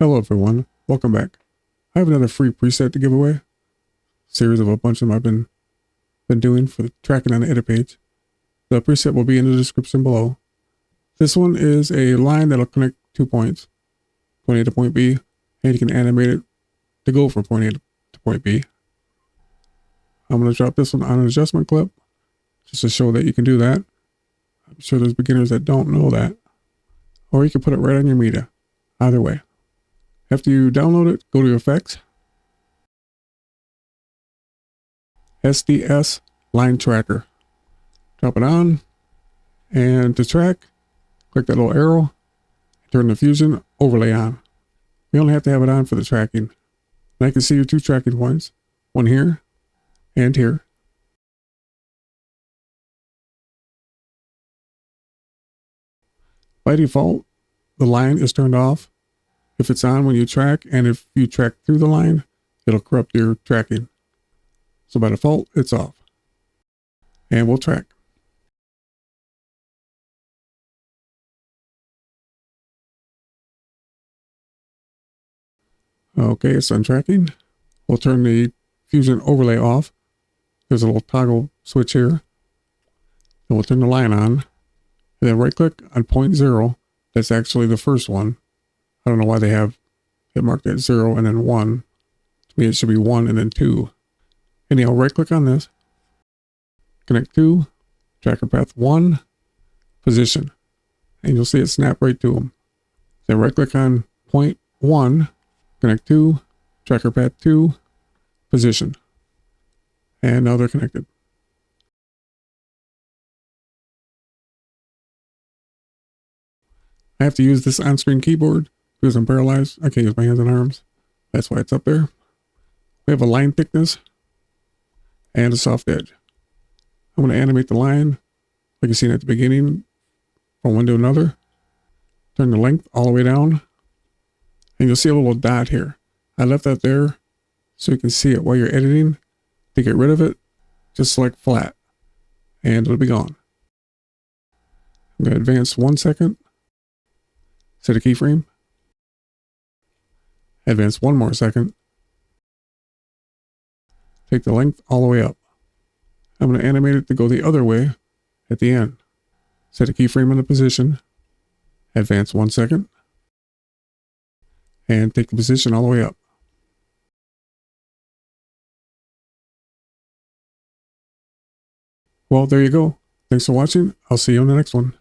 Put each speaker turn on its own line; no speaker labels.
Hello everyone, welcome back. I have another free preset to give away. Series of a bunch of them I've been doing for the tracking on the edit page. The preset will be in the description below. This one is a line that'll connect 2 points, point A to point B, and you can animate it to go from point A to point B. I'm going to drop this one on an adjustment clip just to show that you can do that. I'm sure there's beginners that don't know that. Or you can put it right on your media. Either way. After you download it, go to Effects, SDS Line Tracker. Drop it on, and to track, click that little arrow, turn the Fusion Overlay on. You only have to have it on for the tracking. And I can see your 2 tracking points, one here and here. By default, the line is turned off if it's on when you track, and if you track through the line, it'll corrupt your tracking. So by default, it's off. And we'll track. Okay, it's done tracking. We'll turn the Fusion Overlay off. There's a little toggle switch here. Then we'll turn the line on. And then right click on point 0. That's actually the first one. I don't know why they have it marked at 0 and then 1. To me, it should be 1 and then 2. Anyhow, right click on this. Connect to, tracker path 1, position. And you'll see it snap right to them. Then right click on point 1, connect to, tracker path 2, position. And now they're connected. I have to use this on-screen keyboard because I'm paralyzed. I can't use my hands and arms. That's why it's up there. We have a line thickness and a soft edge. I'm going to animate the line like you seen at the beginning from one to another. Turn the length all the way down. And you'll see a little dot here. I left that there so you can see it while you're editing. To get rid of it, just select flat and it'll be gone. I'm going to advance 1 second. Set a keyframe. Advance 1 more second. Take the length all the way up. I'm going to animate it to go the other way at the end. Set a keyframe in the position. Advance 1 second. And take the position all the way up. Well, there you go. Thanks for watching. I'll see you on the next one.